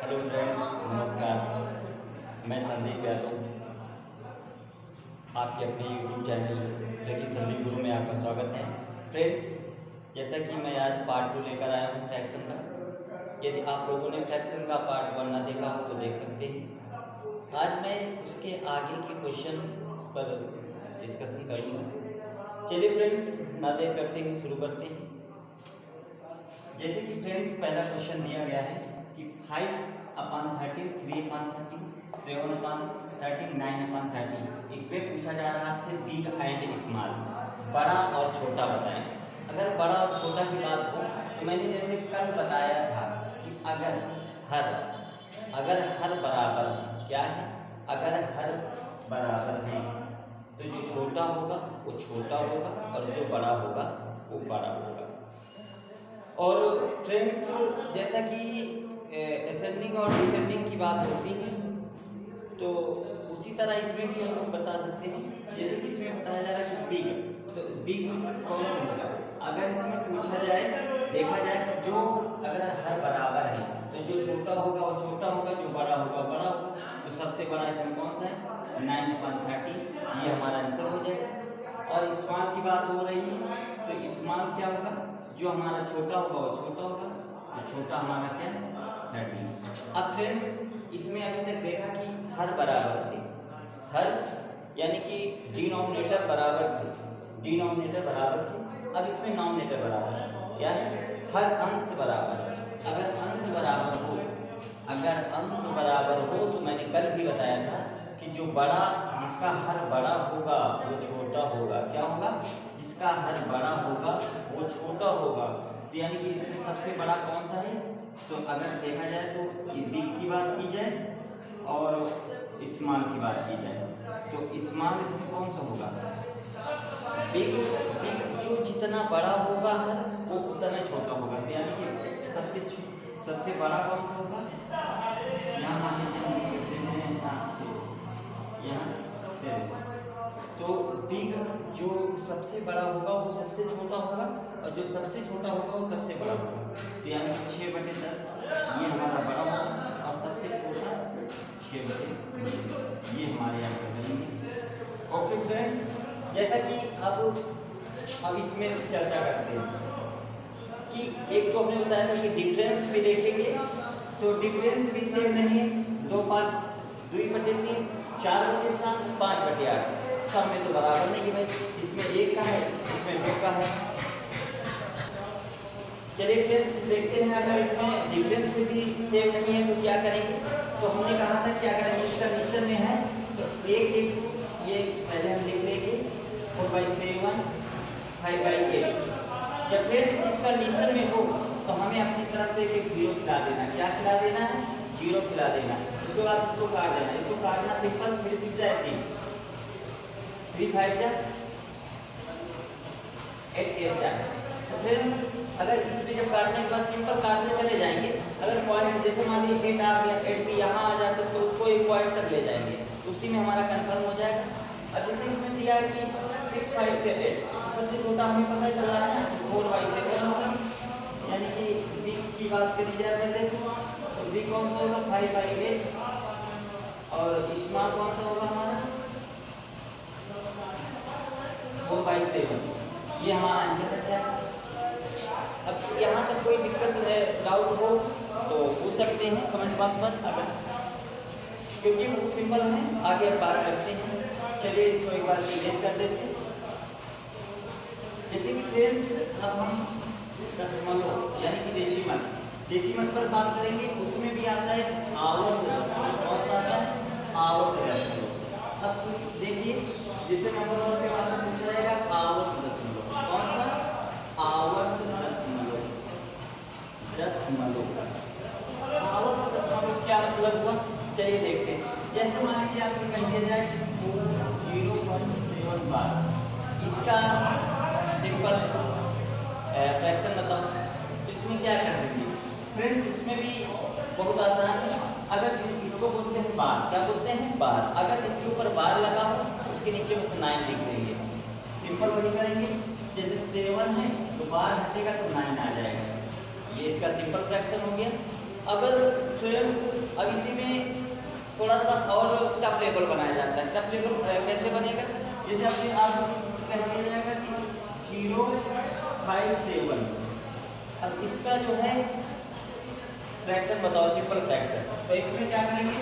Hello friends, नमस्कार। मैं संदीप यादव, आपके अपने यूट्यूब चैनल ट्रिकी संदीप गुरु में आपका स्वागत है। फ्रेंड्स, जैसा कि मैं आज पार्ट 2 लेकर आया हूँ फ्रैक्शन का। यदि आप लोगों ने फ्रैक्शन का पार्ट 1 ना देखा हो तो देख सकते हैं। आज मैं उसके आगे के क्वेश्चन पर डिस्कशन करूँगा। चलिए फ्रेंड्स, ना देर करते हुए शुरू करते हैं। जैसे कि फ्रेंड्स, पहला क्वेश्चन दिया गया है कि 5/30, 3/30, 7/30, 9/30। इसमें पूछा जा रहा है आपसे बिग एंड स्मॉल, बड़ा और छोटा बताएं। अगर बड़ा और छोटा की बात हो तो मैंने जैसे कल बताया था कि अगर हर बराबर है, क्या है, अगर हर बराबर है तो जो छोटा होगा वो छोटा होगा और जो बड़ा होगा वो बड़ा होगा। और फ्रेंड्स, जैसा कि असेंडिंग और डिसेंडिंग की बात होती है तो उसी तरह इसमें भी हम लोग बता सकते हैं। जैसे कि इसमें बताया जा रहा है कि बिग, तो बिग कौन सा होगा? अगर इसमें पूछा जाए, देखा जाए कि जो अगर हर बराबर है तो जो छोटा होगा वो छोटा होगा, जो बड़ा होगा बड़ा होगा। तो सबसे बड़ा इसमें कौन सा है? 9/30, ये हमारा आंसर हो जाएगा। और स्मॉल की बात हो रही है तो स्मॉल क्या होगा? जो हमारा छोटा होगा वो छोटा होगा, तो छोटा हमारा क्या है? 30। अब फ्रेंड्स, इसमें अभी तक देखा कि हर बराबर थे, हर यानी कि डिनोमिनेटर बराबर थे, अब इसमें नॉमिनेटर बराबर है। क्या है? हर अंश बराबर है। अगर अंश बराबर हो तो मैंने कल भी बताया था कि जो बड़ा, जिसका हर बड़ा होगा वो छोटा होगा। क्या होगा? जिसका हर बड़ा होगा वो छोटा होगा। तो यानी कि इसमें सबसे बड़ा कौन सा है? तो अगर देखा जाए तो ये बिग की बात की जाए और स्मॉल की बात की जाए तो स्मॉल इसमें कौन सा होगा? बिग जो जितना बड़ा होगा हर, वो उतना छोटा होगा। तो यानी कि सबसे बड़ा कौन सा होगा? यहाँ मान लीजिए हम लिख देते हैं यहाँ। तो बिग जो सबसे बड़ा होगा वो सबसे छोटा होगा और जो सबसे छोटा होगा वो सबसे बड़ा होगा। तो यानी 6/10 ये हमारा बड़ा होगा और सबसे छोटा 6/10, ये हमारे आंसर बनेंगे। ओके फ्रेंड्स, जैसा कि अब इसमें चर्चा करते हैं कि एक तो हमने बताया था कि डिफरेंस भी देखेंगे, तो डिफरेंस भी सेम नहीं है। 2 पार्ट, 2/3, 4/7, 5/8, सब में तो बराबर नहीं है भाई। इसमें 1 का है, इसमें 2 का है। चलिए फ्रेंड्स, देखते हैं अगर इसमें डिफरेंस भी सेम नहीं है तो क्या करेंगे। तो हमने कहा था कि अगर इस कंडीशन में है तो एक ये पहले हम लिख लेंगे 4/7, 5/8। जब फ्रेंड्स इस कंडीशन में हो तो हमें अपनी तरफ से एक 0 खिला देना। क्या खिला देना है? 0 खिला देना। उसके बाद इसको काट देना। इसको काटना सिंपल, 3 6 जाए 3, 3 5 जा 8 8 जा। तो फ्रेंड्स, अगर इसमें जब काटने के बाद सिंपल काटते चले जाएंगे, अगर पॉइंट जैसे मान लीजिए 8 आ गया, 8 भी यहाँ आ जाता तो उसको एक पॉइंट तक ले जाएंगे, तो उसी में हमारा कंफर्म हो जाएगा। अब जैसे इसमें दिया है कि 6 5 8, तो सबसे छोटा हमें पता चल रहा है ना 4/7 होगा। यानी कि बिग की बात करी जाए पहले तो बिग कौन सा होगा? 5/8 और स्मॉल कौन सा होगा हमारा? 4/7। ये हमारा आंसर है। अब यहाँ तक कोई दिक्कत है, डाउट हो तो पूछ सकते हैं कमेंट बॉक्स पर, अगर क्योंकि बहुत सिंपल है। आगे अब बात करते हैं। चलिए इसको एक बार इरेज कर देते हैं। जैसे कि फ्रेंड्स, अब हम दशमलव यानी कि डेसिमल पर बात करेंगे। उसमें भी आता है आवर्त दशमलव। कौन सा आता है? आवर्त दशमलव। अब देखिए, जैसे नंबर 1 पे आपसे पूछा जाएगा आवर्त दशमलव। कौन सा? आवर्त दशमलव। आवर्त दशमलव क्या मतलब हुआ? चलिए देखते हैं। जैसे मान लीजिए आपसे कह दिया जाए कि 0.7 बार, इसका सिंपल फ्रैक्शन बताओ, तो इसमें क्या कर देंगे फ्रेंड्स? इसमें भी बहुत आसान है। अगर इसको बोलते हैं बार, क्या बोलते हैं? बार। अगर इसके ऊपर बार लगा हो उसके नीचे बस 9 लिख देंगे। सिंपल वही करेंगे। जैसे 7 है तो बार हटेगा तो 9 आ जाएगा। ये इसका सिंपल फ्रैक्शन हो गया। अगर फ्रेंड्स अब इसी में थोड़ा सा और टफ लेवल बनाया जाता है। टफ लेवल कैसे बनेगा, जैसे अपने आप कह दिया जाएगा कि 0, 5, 7। अब इसका जो है फ्रैक्शन बताओ, सिंपल फ्रैक्शन। तो इसमें क्या करेंगे,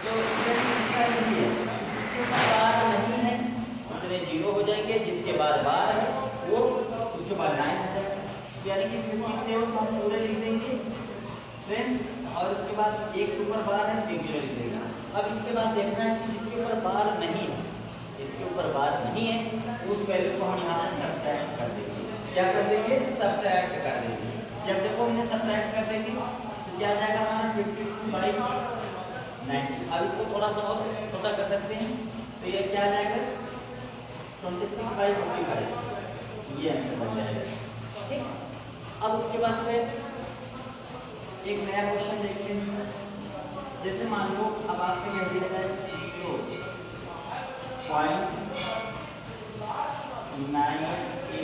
जो इसका ये है, जिसके ऊपर बार नहीं है उतने 0 हो जाएंगे, जिसके बाद बार है वो उसके बाद 9 हो जाएगा। यानी कि 57 को हम पूरे लिख देंगे फ्रेंड्स, और उसके बाद एक के ऊपर बार है तो 1 0 लिख देंगे। अब इसके बाद देखना है कि जिसके ऊपर बार नहीं है, जिसके ऊपर बार नहीं है उस वैल्यू को हम यहाँ से सब्ट्रैक्ट कर देंगे। क्या कर देंगे, सब्ट्रैक्ट कर देंगे। जब देखो हमने सब्ट्रैक्ट कर देंगे तो क्या आ जाएगा हमारा 52/90। अब इसको थोड़ा सा और छोटा कर सकते हैं, तो ये क्या आ जाएगा 26/45, ये आंसर बन जाएगा। ठीक, अब उसके बाद फ्रेंड्स एक नया क्वेश्चन देखते हैं। जैसे मान लो अब आपसे कह दिया जाए 0.982,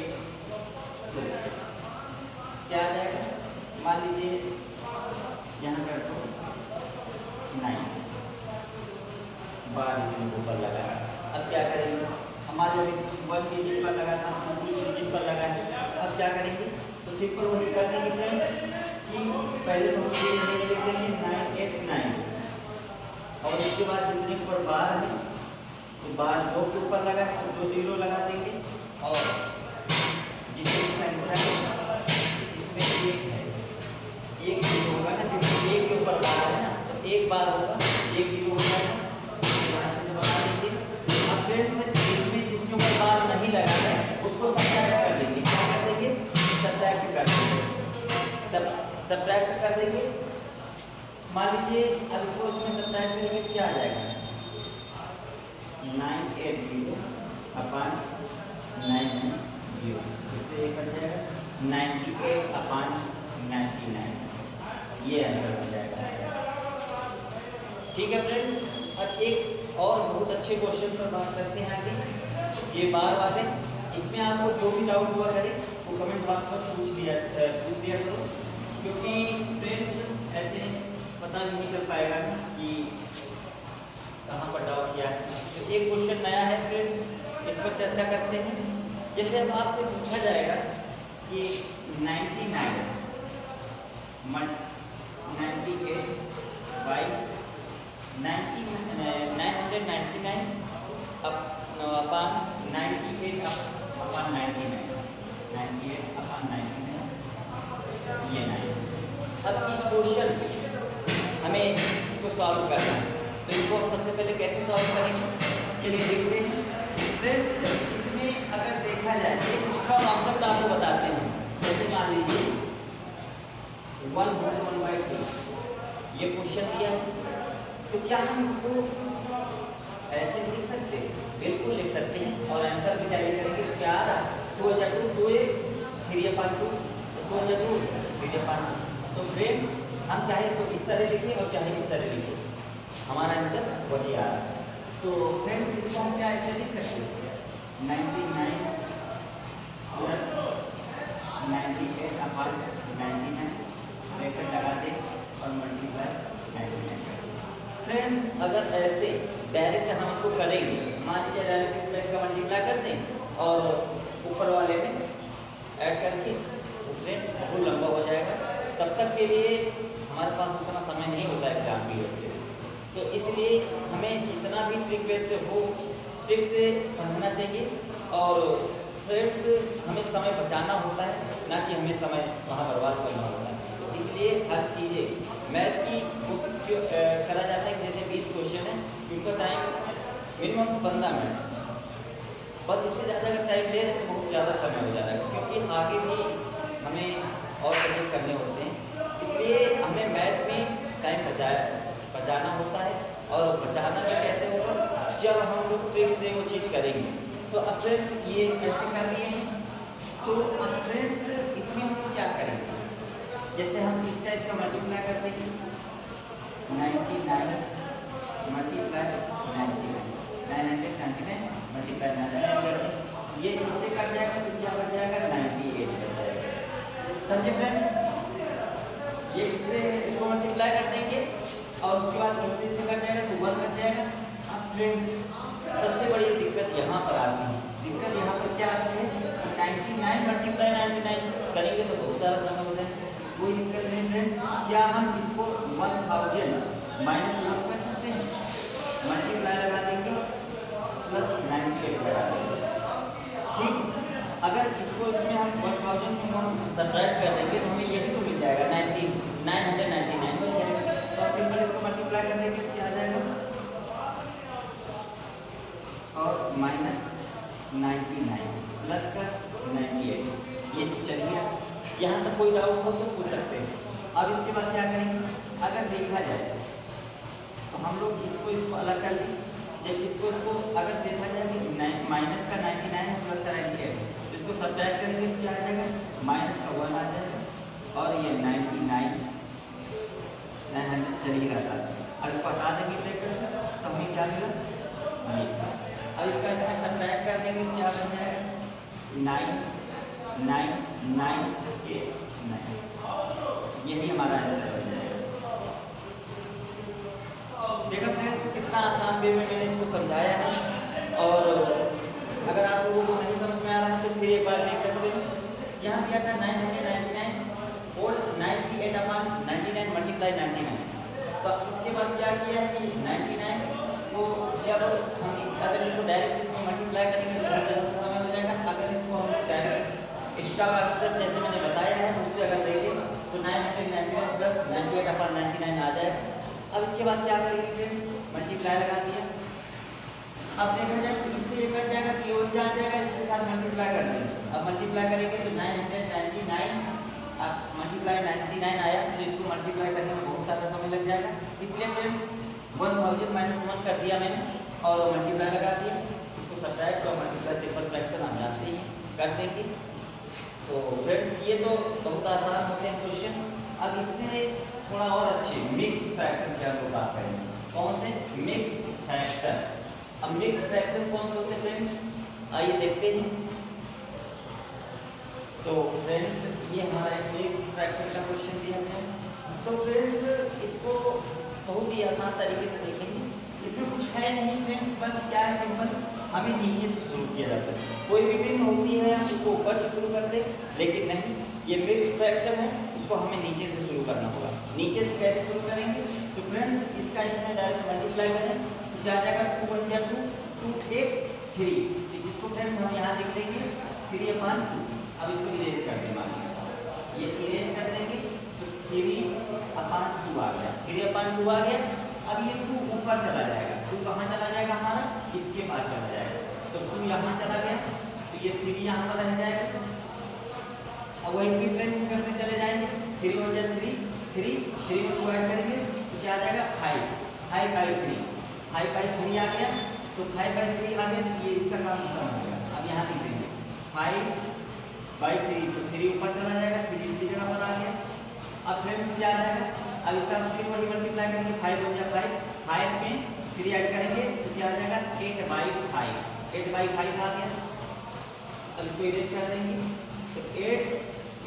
क्या आ जाएगा, मान लीजिए यहाँ कर दो 9 बार डिजिट ऊपर लगा। अब क्या करेंगे, हमारे 1 डिजिट पर लगा था, 2 डिजिट पर लगा है। अब क्या करेंगे, तो सिंपल वही कर देंगे फ्रेंड्स कि पहले तो हम ये नहीं लिख देंगे 989, और उसके बाद जितने पर बार है तो बार 2 के ऊपर लगा है तो 2 0 लगा देंगे, और जितनी संख्या इसमें 1 है, 1 0 होगा ना, क्योंकि 1 के ऊपर बार है ना, तो 1 बार होगा, 1 0 होगा, यहाँ से बना देंगे। अब फ्रेंड्स इसमें जिसके ऊपर बार नहीं लगा है उसको सब्ट्रैक्ट कर देंगे। क्या कर देंगे, सब्ट्रैक्ट कर देंगे, सब्ट्रैक्ट कर देंगे। मान लीजिए अब इसको इसमें सब्ट्रैक्ट करेंगे तो क्या आ जाएगा 980 अपॉन 990, इससे एक बन जाएगा 98 अपॉन 99, ये आंसर बन जाएगा। ठीक है फ्रेंड्स, अब एक और बहुत अच्छे क्वेश्चन पर बात करते हैं आगे, ये बार वाले। इसमें आपको जो भी डाउट हुआ करे वो कमेंट बॉक्स में पूछ लिया करो, क्योंकि फ्रेंड्स ऐसे पता भी नहीं चल पाएगा कि कहाँ पर डाउट किया है। तो एक क्वेश्चन नया है फ्रेंड्स, इस पर चर्चा करते हैं। जैसे अब आपसे पूछा जाएगा कि 99 98 बाई 999 अपॉन 98 अपॉन 99, 98 अपॉन 99, ये 9। अब इस क्वेश्चन हमें इसको सॉल्व करना है, तो इसको हम सबसे पहले कैसे सॉल्व करेंगे, चलिए देखते हैं फ्रेंड्स। इसमें अगर देखा जाए एक एक्स्ट्रा कॉन्सेप्ट आपको बताते हैं। जैसे मान लीजिए 1/1/2 ये क्वेश्चन दिया है, तो क्या हम इसको ऐसे लिख सकते हैं, बिल्कुल लिख सकते हैं, और आंसर भी टैली करेंगे। तो क्या आ रहा है 2 2 3/2, 2 3/2। तो फ्रेंड्स हम चाहे तो इस तरह लिखें और चाहे इस तरह लिखें, हमारा आंसर वही आ रहा है। तो फ्रेंड्स इसको हम क्या ऐसे लिख सकते हैं 99 प्लस 98 अपॉन 99, ब्रैकेट लगा दें और मल्टीप्लाई 99। फ्रेंड्स अगर ऐसे डायरेक्ट हम इसको करेंगे, मान लीजिए डायरेक्ट इसका मल्टीप्लाई करते हैं और ऊपर वाले में ऐड करके, तो फ्रेंड्स बहुत लंबा हो जाएगा। तब तक के लिए हमारे पास उतना समय नहीं होता है एग्जाम पीरियड के लिए, तो इसलिए हमें जितना भी ट्रिक वे से हो ट्रिक से समझना चाहिए। और फ्रेंड्स हमें समय बचाना होता है, ना कि हमें समय वहाँ बर्बाद करना होता है। तो इसलिए हर चीज़ें मैथ की कोशिश करा जाता है कि जैसे 20 क्वेश्चन है, उनका टाइम मिनिमम 15 मिनट, बस इससे ज़्यादा अगर टाइम ले रहे हैं तो बहुत ज़्यादा समय हो जा रहा है, क्योंकि आगे भी हमें और सब्जेक्ट करने होते हैं। इसलिए हमें मैथ में टाइम बचाना होता है, और बचाना भी कैसे होगा, जब हम लोग ट्रिक से वो चीज़ करेंगे। तो अब फ्रेंड्स ये कैसे कर लिए हैं, तो अब फ्रेंड्स इसमें हम क्या करेंगे, जैसे हम इसका मल्टीप्लाई करते हैं 99 मल्टीप्लाई 99, 999 मल्टीप्लाई 99, ये इससे कट जाएगा तो क्या बच जाएगा 98 बच जाएगा। समझे फ्रेंड्स, ये इससे इसको मल्टीप्लाई कर देंगे और कोई डाउट हो तो पूछ सकते हैं। अब इसके बाद क्या करेंगे, अगर देखा जाए तो हम लोग इसको अलग कर लें। जब इसको अगर देखा जाए कि माइनस का 99 है प्लस का 98 है, इसको सब्ट्रैक्ट करेंगे तो क्या आ जाएगा, माइनस का 1 आ जाएगा और ये 99 900 चल ही रहा था। अब इसको हटा देंगे ब्रैकेट से तो हमें क्या मिला, अब इसका इसमें सब्ट्रैक्ट कर देंगे तो क्या बन जाएगा, 9 9 9 8 9, यही हमारा आंसर बन जाएगा। देखो फ्रेंड्स कितना आसान वे में मैंने इसको समझाया है, और अगर आप लोगों को नहीं समझ में आ रहा है तो फिर एक बार देख सकते हो। यहाँ दिया था 999 और 98 अपॉन 99 मल्टीप्लाई 99। तो उसके बाद क्या किया है कि 99 को जब हम अगर इसको डायरेक्ट इसमें मल्टीप्लाई करेंगे तो बहुत ज़्यादा समय हो जाएगा। अगर इसको हम डायरेक्ट एक्स्ट्रा का स्टेप जैसे मैंने बताया है उससे अगर देखें तो 999 प्लस 98 अपॉन 99 आ जाएगा। अब इसके बाद क्या करेंगे फ्रेंड्स, मल्टीप्लाई लगा दिया। अब देखा जाए तो इससे ये कट जाएगा तो ये आ जाएगा, इसके साथ मल्टीप्लाई कर देंगे। अब मल्टीप्लाई करेंगे तो 999 मल्टीप्लाई 99 आया, तो इसको मल्टीप्लाई करने में बहुत सारा समय लग जाएगा। इसलिए फ्रेंड्स 1000 माइनस 1 कर दिया मैंने और मल्टीप्लाई लगा दिया। इसको सब्ट्रैक्ट और मल्टीप्लाई सिंपल फ्रैक्शन हम जानते हैं कर देंगे। तो फ्रेंड्स ये तो बहुत आसान होते हैं क्वेश्चन। अब इससे थोड़ा और अच्छे मिक्स फ्रैक्शन की हम लोग बात करेंगे। कौन से मिक्स फ्रैक्शन? अब मिक्स फ्रैक्शन कौन से होते हैं फ्रेंड्स, आइए देखते हैं। तो फ्रेंड्स ये हमारा एक मिक्स फ्रैक्शन का क्वेश्चन दिया है। तो फ्रेंड्स इसको बहुत ही आसान तरीके से देखेंगे। इसमें कुछ है नहीं फ्रेंड्स, बस क्या है, सिंपल हमें नीचे से शुरू किया जाता है। कोई भी भिन्न होती है हम उसको ऊपर से शुरू करते हैं, लेकिन नहीं, ये मिक्स फ्रैक्शन है, उसको हमें नीचे से शुरू करना होगा। नीचे से कैसे शुरू करेंगे, तो फ्रेंड्स इसका इसमें डायरेक्ट मल्टीप्लाई करें तो क्या आ जाएगा, 2 1 जा 2 2 8 3। तो इसको फ्रेंड्स हम यहाँ लिख देंगे 3/2। अब इसको इरेज कर दें, मान ये इरेज कर देंगे तो 3/2 आ गया, 3/2 आ गया। अब ये 2 ऊपर चला जाएगा, 2 कहाँ चला जाएगा, हमारा इसके पास चला जाएगा। तो 2 यहाँ चला गया तो ये 3 यहाँ पर रह जाएगा। अब वही भी फ्रेंड्स करते चले जाएंगे, 3 1 जा 3 3 में 2 ऐड करेंगे तो क्या आ जाएगा, 5/3 5/3 आ गया। तो 5/3 आ गया तो ये इसका काम खत्म हो गया। अब यहाँ लिख देंगे 5/3, तो 3 ऊपर चला जाएगा, 3 इसकी जगह पर आ गया। अब फ्रेंड्स क्या आ जाएगा, अब इसका फिर वही मल्टीप्लाई करेंगे, 5 1 जा 5 5 में 3 ऐड करेंगे तो क्या आ जाएगा, 8/5 8/5 आ गया। अब इसको इरेज कर देंगे तो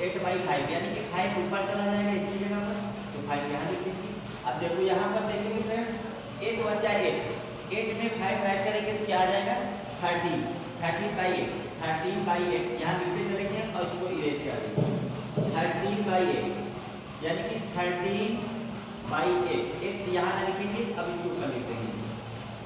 8/5 यानी कि 5 ऊपर चला जाएगा इसकी जगह पर, तो 5 यहाँ लिख देंगे। अब देखो यहाँ पर देखेंगे फ्रेंड्स 8 1 जा 8 में 5 ऐड करेंगे तो क्या आ जाएगा, 13/8 13/8 यहाँ लिखते चलेंगे और इसको इरेज कर देंगे 13/8 यानी कि 13/8 8 यहाँ ना लिखेंगे, अब इसके ऊपर लिख देंगे।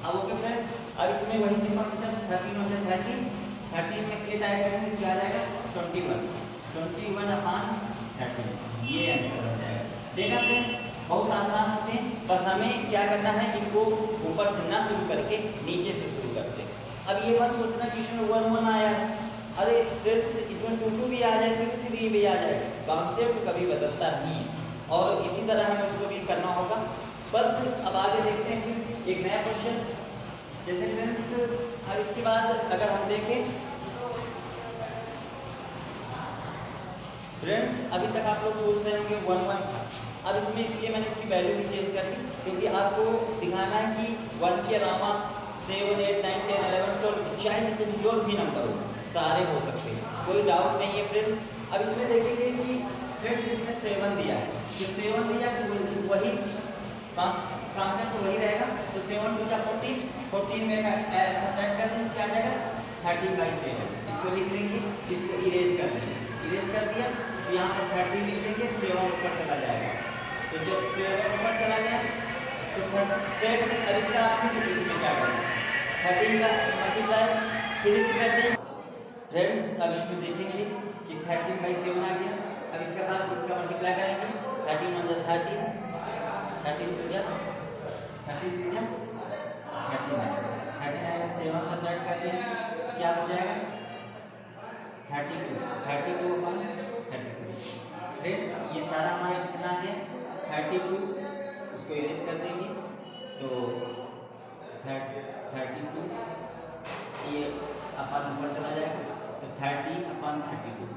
अब ओके फ्रेंड्स, अब इसमें वही सिंपल बचा 13 1 जा 13 में 8 ऐड करेंगे तो क्या आ जाएगा, 21/13। ये आंसर बन जाएगा। देखा फ्रेंड्स बहुत आसान होते हैं, बस हमें क्या करना है, इनको ऊपर से ना शुरू करके नीचे से शुरू करते हैं। अब ये मत सोचना कि इसमें 1 1 आया है, अरे फ्रेंड्स इसमें 2 2 भी आ जाए, 3 3 भी आ जाए, कॉन्सेप्ट कभी बदलता नहीं है। और इसी तरह हमें उसको भी करना होगा। बस अब आगे देखते हैं फिर एक नया क्वेश्चन। जैसे फ्रेंड्स अब इसके बाद अगर हम देखें फ्रेंड्स, अभी तक आप लोग सोच रहे होंगे 1 1 था, अब इसमें इसलिए मैंने इसकी वैल्यू भी चेंज कर दी क्योंकि आपको दिखाना है कि 1 के अलावा 7 8 9 10 11 12 चाहे जितने जो भी नंबर हो सारे हो सकते हैं, कोई डाउट नहीं है फ्रेंड्स। अब इसमें देखेंगे कि फ्रेंड्स इसमें 7 दिया है, तो 7 दिया तो वही कॉन्सेप्ट वही रहेगा। तो 7 2 जा 14 14 में सब्ट्रैक्ट कर देंगे क्या आ जाएगा, 13/7। इसको लिख लेंगे, इसको इरेज कर देंगे, इरेज कर दिया तो यहाँ पर 30 लिख देंगे, 7 ऊपर चला जाएगा। तो जब 7 ऊपर चला गया तो फ्रेंड्स अब इसका फिर इसमें क्या करेंगे, 13 का मल्टीप्लाई 3 से कर दें। फ्रेंड्स अब इसमें देखेंगे कि 13/7 आ गया। अब इसके बाद इसका मल्टीप्लाई करेंगे, 13 1 जा 13 13 2 जा 39 39 में 7 सब्ट्रैक्ट कर देंगे तो क्या बच जाएगा, 32 32/32 फ्रेंड्स ये सारा हमारा कितना आ गया 32, उसको इरेज कर देंगे तो 32 ये अपन ऊपर चला जाएगा तो 30/32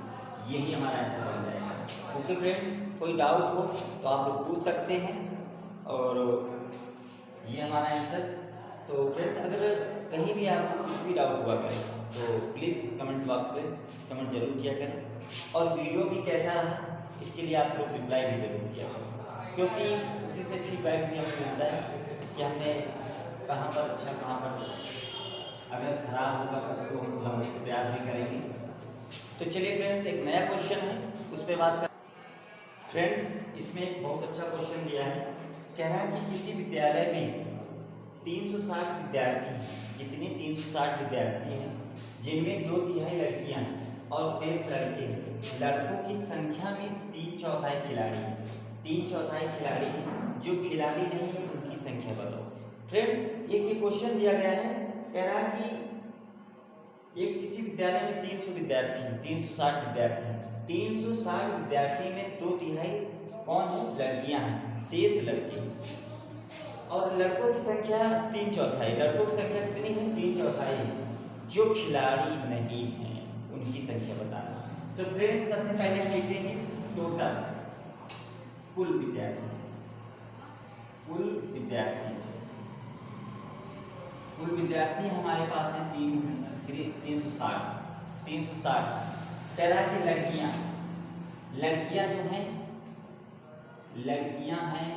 यही हमारा आंसर बन जाएगा। ओके फ्रेंड्स, कोई डाउट हो तो आप लोग पूछ सकते हैं और ये हमारा आंसर। तो फ्रेंड्स अगर कहीं भी आपको कुछ भी डाउट हुआ करें तो प्लीज़ कमेंट बॉक्स पे कमेंट जरूर किया करें और वीडियो भी कैसा रहा इसके लिए आप लोग रिप्लाई भी जरूर किया करें, क्योंकि उसी से फीडबैक भी हमें मिलता है कि हमने कहाँ पर अच्छा कहाँ पर अगर खराब होगा तो उसको हम सुधारने का प्रयास भी करेंगे। तो चलिए फ्रेंड्स एक नया क्वेश्चन है उस पर बात कर। फ्रेंड्स इसमें एक बहुत अच्छा क्वेश्चन दिया है, कह रहा है कि किसी विद्यालय में 360 विद्यार्थी हैं। कितने 360 विद्यार्थी हैं जिनमें 2/3 लड़कियां हैं और शेष लड़के हैं। लड़कों की संख्या में 3/4 खिलाड़ी हैं। 3/4 खिलाड़ी हैं, जो खिलाड़ी नहीं है उनकी संख्या बताओ। फ्रेंड्स एक ये क्वेश्चन दिया गया है, कह रहा है कि एक किसी विद्यालय में 300 विद्यार्थी हैं, 360 विद्यार्थी हैं। 360 विद्यार्थी में 2/3 कौन है लड़कियां हैं, शेष लड़के हैं और लड़कों की संख्या 3/4। लड़कों की संख्या कितनी है 3/4 है, जो खिलाड़ी नहीं है उनकी संख्या बताना। तो फ्रेंड्स सबसे पहले हम लिख देंगे टोटल कुल विद्यार्थी। कुल विद्यार्थी हमारे पास है 360। तरह की लड़कियां जो हैं लड़कियां हैं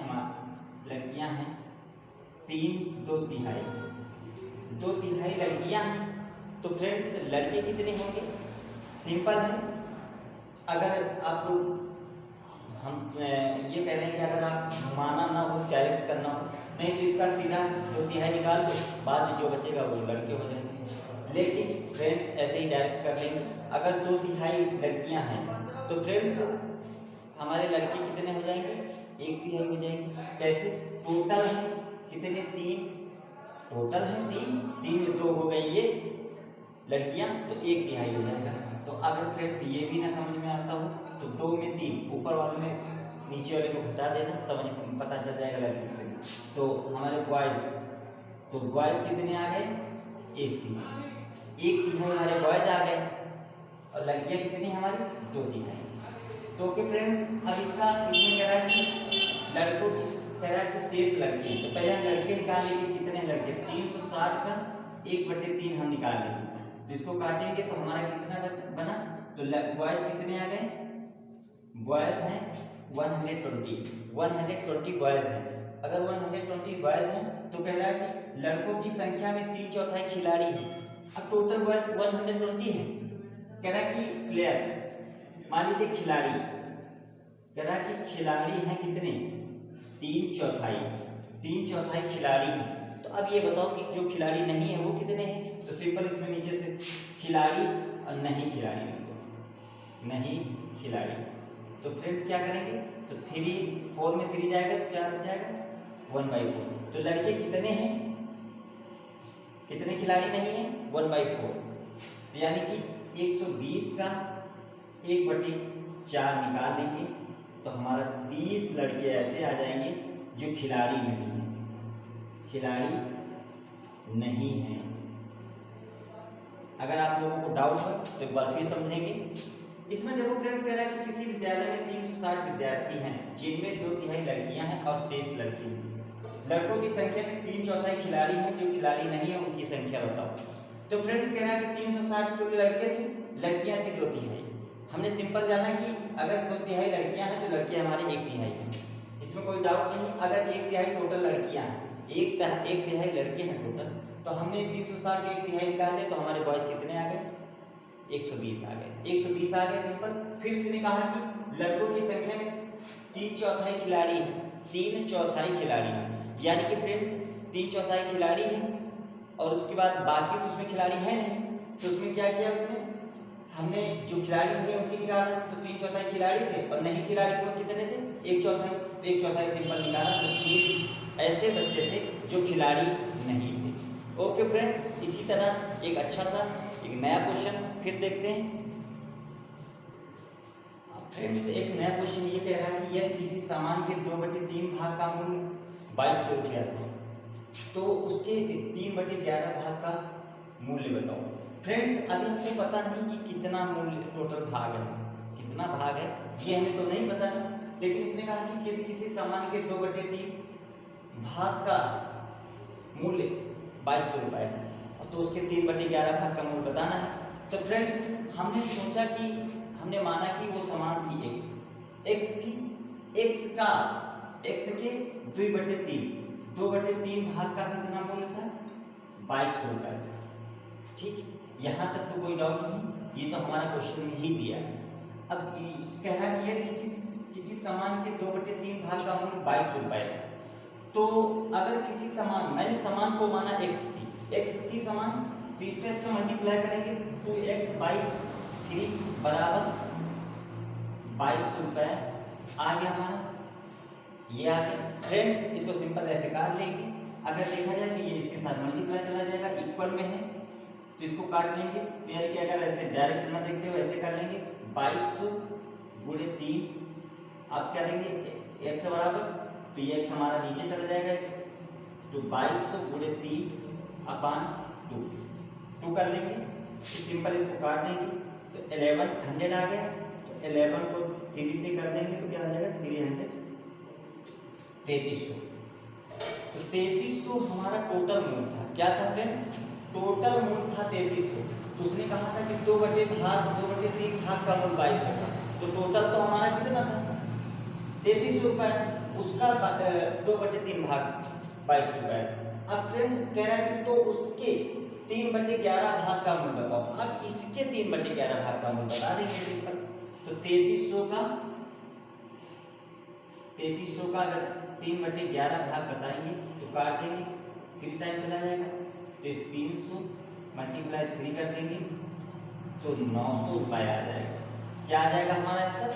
2/3 लड़कियां हैं। तो फ्रेंड्स लड़के कितने होंगे, सिंपल है। अगर आप लोग हम ये कह रहे हैं कि अगर आप घुमाना ना हो कैरेक्ट करना हो नहीं तो इसका सीधा 2/3 निकाल दो, बाद में जो बचेगा वो लड़के हो जाएंगे। लेकिन फ्रेंड्स ऐसे ही डायरेक्ट कर लेंगे। अगर 2/3 लड़कियां हैं तो फ्रेंड्स हमारे लड़के कितने हो जाएंगे 1/3 हो जाएंगे। कैसे, टोटल है कितने 3, टोटल है 3 में 2 हो गई ये लड़कियां तो 1/3 हो जाएगा। तो अगर फ्रेंड्स ये भी ना समझ में आता हो तो 2 में 3 ऊपर वाले में नीचे वाले को घटा देना, समझ पता चल जाएगा लड़की कितनी। तो हमारे बॉयज़ कितने आ गए 1/3 हमारे बॉयज़ आ गए और लड़कियां कितनी हमारी 2/3। तो ओके फ्रेंड्स अब इसका इसमें कह रहा है कि लड़कों की कह रहा है कि शेष लड़के, तो पहले हम लड़के निकाल लेंगे। कितने लड़के 360 का 1/3 हम निकाल लेंगे। तो इसको काटेंगे तो हमारा कितना बना, तो बॉयज़ कितने आ गए, बॉयज़ हैं 120 बॉयज़ हैं। अगर 120 बॉयज़ हैं तो कह रहा है कि लड़कों की संख्या में 3/4 खिलाड़ी हैं। अब टोटल बॉयज़ 120 हैं। कह रहा है कि प्लेयर मान लीजिए खिलाड़ी, कह रहा है कि खिलाड़ी हैं कितने 3/4 खिलाड़ी हैं। तो अब ये बताओ कि जो खिलाड़ी नहीं है वो कितने हैं। तो सिंपल इसमें नीचे से खिलाड़ी और नहीं खिलाड़ी। तो फ्रेंड्स क्या करेंगे, तो 4 में 3 जाएगा तो क्या बच जाएगा 1/4। तो लड़के कितने हैं, कितने खिलाड़ी नहीं है 1/4। तो यानी कि 120 का 1/4 निकाल लेंगे तो हमारा 30 लड़के ऐसे आ जाएंगे जो खिलाड़ी नहीं हैं। अगर आप लोगों को डाउट हो तो एक बार फिर समझेंगे। इसमें देखो फ्रेंड्स कह रहा है कि किसी विद्यालय में 360 विद्यार्थी हैं जिनमें 2/3 लड़कियां हैं और शेष लड़के हैं। लड़कों की संख्या में 3/4 खिलाड़ी हैं, जो खिलाड़ी नहीं है उनकी संख्या बताओ। तो फ्रेंड्स कह रहा है कि 360 के लड़के थे, लड़कियां थी 2/3। हमने सिंपल जाना कि अगर 2/3 लड़कियां हैं तो लड़के हमारे 1/3 हैं, इसमें कोई डाउट नहीं। अगर 1/3 टोटल लड़कियां हैं, 1/3 लड़के हैं टोटल, तो हमने 360 के 1/3 निकाले तो हमारे बॉयज कितने आ गए 120 आ गए। 120 आ गए सिंपल। फिर उसने कहा कि लड़कों की संख्या में 3/4 खिलाड़ी हैं, 3/4 खिलाड़ी हैं, यानी कि फ्रेंड्स 3/4 खिलाड़ी हैं और उसके बाद बाकी तो उसमें खिलाड़ी है नहीं। तो उसमें क्या किया उसने, हमने जो खिलाड़ी नहीं है उनकी निकाला तो 3/4 खिलाड़ी थे और नहीं खिलाड़ी को कितने थे 1/4। तो 1/4 सिंपल निकाला तो 30 ऐसे बच्चे थे जो खिलाड़ी नहीं थे। ओके फ्रेंड्स, इसी तरह एक अच्छा सा एक नया क्वेश्चन फिर देखते हैं। फ्रेंड्स एक नया क्वेश्चन ये कह रहा है कि यदि किसी सामान के 2/3 भाग का मूल्य 2200 रुपया है तो उसके 3/11 भाग का मूल्य बताओ। फ्रेंड्स अभी हमसे पता नहीं कि कितना मूल्य टोटल भाग है, कितना भाग है ये हमें तो नहीं पता है, लेकिन इसने कहा कि यदि किसी सामान के 2/3 भाग का मूल्य 2200 रुपये है तो उसके 3/11 भाग का मूल्य बताना है। तो फ्रेंड्स हमने सोचा कि हमने माना कि वो सामान थी एक्स थी, एक्स के 2/3 भाग का कितना मूल्य था 2200 रुपये था। ठीक, यहाँ तक तो कोई डाउट नहीं, ये तो हमारा क्वेश्चन में ही दिया। अब कह रहा है कि यदि किसी सामान के 2/3 भाग का मूल्य 2200 रुपये है तो अगर किसी सामान, मैंने सामान को माना एक्स थी सामान, तो इससे इससे मल्टीप्लाई करेंगे 2x/3 बराबर 2200 रुपये आ गया हमारा, ये आ गया। फ्रेंड्स इसको सिंपल ऐसे काट लेंगे, अगर देखा जाए तो ये इसके साथ मल्टीप्लाई चला जाएगा, इक्वल में है तो इसको काट लेंगे, तो यानी कि अगर ऐसे डायरेक्ट ना देखते हो ऐसे कर लेंगे 2200 × 3, अब क्या लेंगे x बराबर, तो ये x हमारा नीचे चला जाएगा x, तो 2200 × 3/2 कर लेंगे, तो सिंपल इसको काट देंगे, तो 1100 आ गया, तो 11 को 3 से कर देंगे तो क्या आ जाएगा 300, 3300। तो 3300 हमारा टोटल मूल्य था। क्या था फ्रेंड्स, टोटल मूल्य था 3300। तो उसने कहा था कि 2/3 भाग का मूल्य 2200 था, तो टोटल तो हमारा कितना था 3300 रुपये, उसका 2/3 भाग 2200 रुपये। अब फ्रेंड्स कह रहा है कि तो उसके 3/11 भाग का मूल्य बताओ। अब इसके 3/11 भाग का मूल्य बता देंगे सिंपल, तो 3300 का अगर 3/11 भाग बताएंगे तो काट देंगे, 3 टाइम चला जाएगा, तो 300 × 3 कर देंगे तो 900 रुपये आ जाएगा। क्या आ जाएगा हमारा आंसर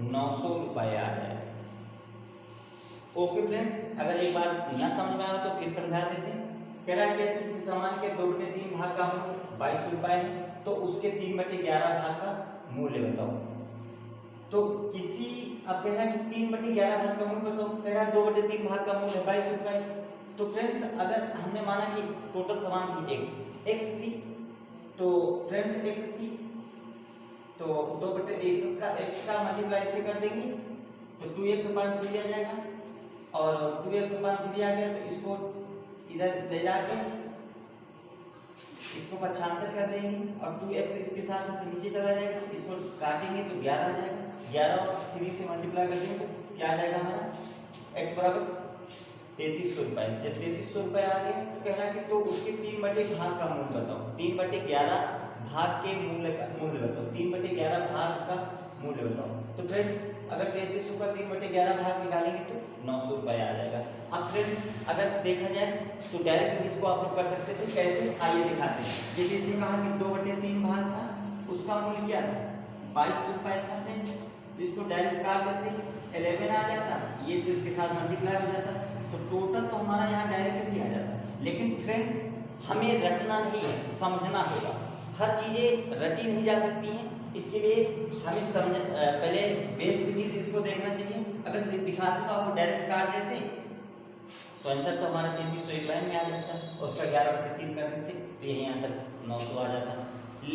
900 रुपये आ जाएगा। ओके फ्रेंड्स, अगर एक बार ना समझ में आया तो फिर समझा देते हैं। कह रहा है कि किसी सामान के 2/3 भाग का मूल्य 2200 रुपये है तो उसके 3/11 भाग का मूल्य बताओ। तो किसी, अब कह रहा है कि 3/11 भाग का मूल्य बताओ, कह रहा है 2/3 भाग का मूल्य 2200 रुपये। तो फ्रेंड्स अगर हमने माना कि टोटल सामान थी एक्स थी, तो फ्रेंड्स एक्स थी तो 2/x का मल्टीप्लाई से कर देंगे तो 2x/3 आ जाएगा, और 2x/3 आ गया तो इसको इधर ले जाकर इसको पक्षांतर कर देंगे, और 2x इसके साथ नीचे चला जाएगा, इसको काटेंगे तो 11 आ जाएगा, 11 और 3 से मल्टीप्लाई कर देंगे तो क्या आ जाएगा हमारा x बराबर 3300 रुपये। जब 3300 रुपये आ गए तो कह रहा है कि तो उसके 3/11 भाग का मूल्य बताओ, 3/11 भाग के मूल्य बताओ, 3/11 भाग का मूल्य बताओ। तो फ्रेंड्स अगर 3300 का 3/11 भाग निकालेंगे तो 900 रुपये आ जाएगा। अब फ्रेंड्स अगर देखा जाए तो डायरेक्ट इसको आप लोग कर सकते थे, कैसे आइए दिखाते हैं। जैसे इसमें कहा कि 2/3 भाग था, उसका मूल्य क्या था 2200 रुपये था फ्रेंड्स, तो इसको डायरेक्ट काट देते 11 आ जाता, ये तो इसके साथ मल्टीप्लाई हो जाता, तो टोटल तो हमारा यहाँ डायरेक्ट भी आ जाता। लेकिन फ्रेंड्स हमें रटना नहीं है, समझना होगा, हर चीज़ें रटी नहीं जा सकती हैं, इसके लिए हमें पहले बेस भी इसको देखना चाहिए। अगर दिखाते तो आपको डायरेक्ट काट देते तो आंसर तो हमारा 3300 एक लाइन में आ जाता, उसका 11/3 कर देते तो यही आंसर 900 आ जाता।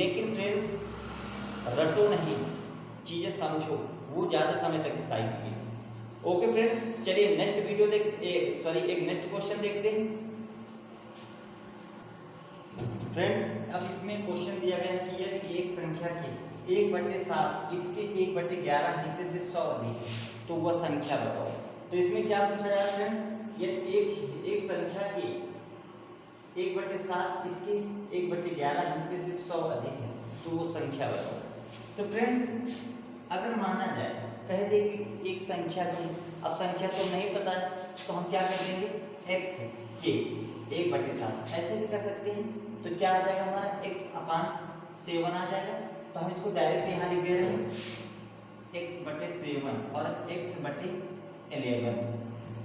लेकिन फ्रेंड्स रटो नहीं, चीज़ें समझो, वो ज़्यादा समय तक स्थायी होगी। ओके फ्रेंड्स, चलिए नेक्स्ट वीडियो एक नेक्स्ट क्वेश्चन देखते हैं। फ्रेंड्स अब इसमें क्वेश्चन दिया गया है कि यदि एक संख्या के 1/7 इसके 1/11 हिस्से से 100 अधिक है तो वह संख्या बताओ। तो इसमें क्या पूछा जा रहा है फ्रेंड्स, यदि एक संख्या के 1/7 इसके 1/11 हिस्से से 100 अधिक है तो वो संख्या बताओ। तो फ्रेंड्स अगर माना जाए, कह दे कि एक संख्या की, अब संख्या तो नहीं पता है तो हम क्या कर देंगे x के 1/7 ऐसे भी कर सकते हैं, तो क्या आ जाएगा हमारा x/7 आ जाएगा। तो हम इसको डायरेक्ट यहाँ लिख दे रहे हैं x/7 और x/11।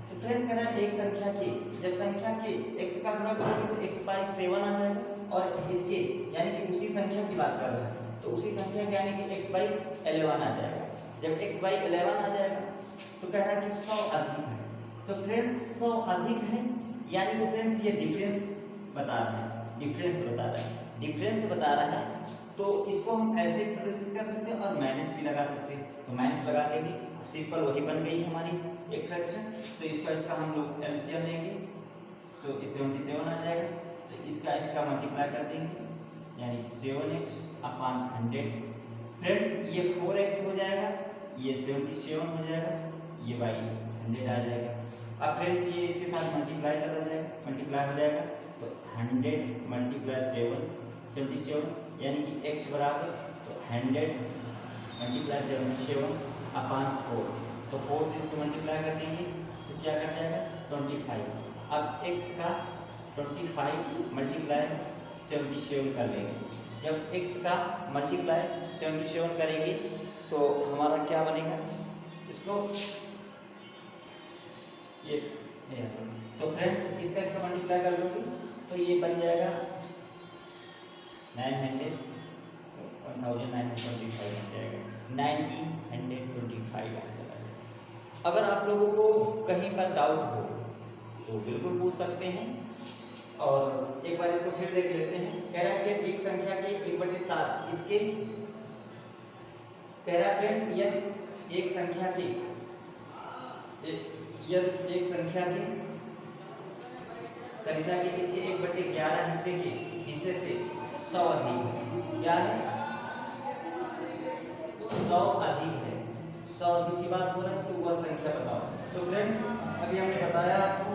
तो फ्रेंड कह रहा है एक संख्या के, जब संख्या के x का गुणा करोगे तो x/7 आ जाएगा, और इसके यानी कि उसी संख्या की बात कर रहा है तो उसी संख्या के यानी कि x/11 आ जाएगा। जब x बाई 11 आ जाएगा तो कह रहा है कि 100 अधिक है। तो फ्रेंड्स 100 अधिक है यानी कि फ्रेंड्स ये डिफरेंस बता रहा है, डिफरेंस बता रहा है, डिफरेंस बता रहा है। तो इसको हम ऐसे प्रदर्शित कर सकते हैं और माइनस भी लगा सकते हैं। तो माइनस लगा देंगे, सिंपल वही बन गई हमारी एक फ्रैक्शन। तो इसका हम लोग एलसीएम लेंगे तो 77 आ जाएगा। तो इसका मल्टीप्लाई कर देंगे यानी 7x अपॉन 100। फ्रेंड्स ये 4x हो जाएगा, ये 77 हो जाएगा, ये बाई 100 आ जाएगा। अब फ्रेंड्स ये इसके साथ मल्टीप्लाई चला जाएगा, मल्टीप्लाई हो जाएगा तो 100 मल्टीप्लाई 77 यानी कि x बराबर तो 100 मल्टीप्लाई 77 अपॉन 4। तो 4 से इसको मल्टीप्लाई कर देंगे तो क्या कर जाएगा 25। अब x का 25 मल्टीप्लाई 77 कर लेंगे। जब x का मल्टीप्लाई 77 करेंगे तो हमारा क्या बनेगा, इसको ये तो फ्रेंड्स इसका मल्टीप्लाई कर लोगे तो ये बन जाएगा 1925 बन जाएगा, 1925 आंसर आएगा। अगर आप लोगों को कहीं पर डाउट हो तो बिल्कुल पूछ सकते हैं। और एक बार इसको फिर देख लेते हैं। कह रहा है कि एक संख्या के 1/7 इसके कह रहा है यदि एक संख्या के इसके 1/11 हिस्से से 100 अधिक है। क्या है 100 अधिक है, 100 अधिक की बात हो रही है तो वह संख्या बताओ। तो फ्रेंड्स अभी हमने बताया आपको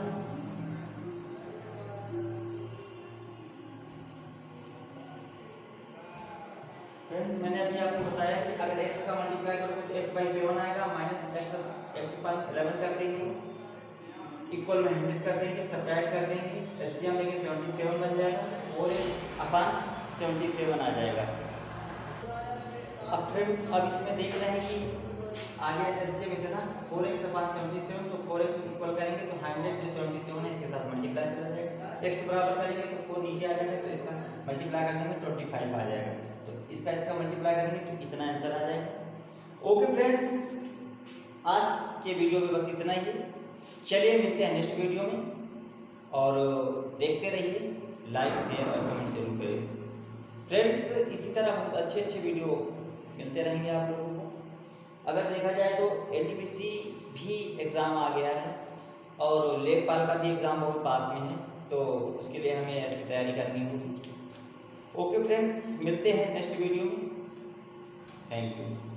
मैंने अभी आपको बताया कि अगर x का मल्टीप्लाई करोगे तो x बाई 7 आएगा, माइनस x पर 11 कर देंगे, इक्वल में 100 कर देंगे, सब्ट्रैक्ट कर देंगे, एलसीएम लेंगे 77 बन जाएगा और x अपॉन 77 आ जाएगा। अब फ्रेंड्स अब इसमें देख रहे हैं कि आगे एलसीएम इतना 4x अपॉन 77 तो 4x इक्वल करेंगे तो 100 जो 77 है इसके साथ मल्टीप्लाई चला जाएगा, x बराबर करेंगे तो 4 नीचे आ जाएगा तो इसका मल्टीप्लाई कर देंगे 25 आ जाएगा। तो इसका मल्टीप्लाई करेंगे तो कितना आंसर आ जाएगा। ओके फ्रेंड्स आज के वीडियो में बस इतना ही। चलिए मिलते हैं नेक्स्ट वीडियो में और देखते रहिए, लाइक शेयर और कमेंट जरूर करें। फ्रेंड्स इसी तरह बहुत अच्छे वीडियो मिलते रहेंगे आप लोगों को। अगर देखा जाए तो एनटीपीसी भी एग्ज़ाम आ गया है और लेखपाल का भी एग्ज़ाम बहुत पास में है, तो उसके लिए हमें ऐसी तैयारी करनी होगी। ओके फ्रेंड्स मिलते हैं नेक्स्ट वीडियो में। Thank you.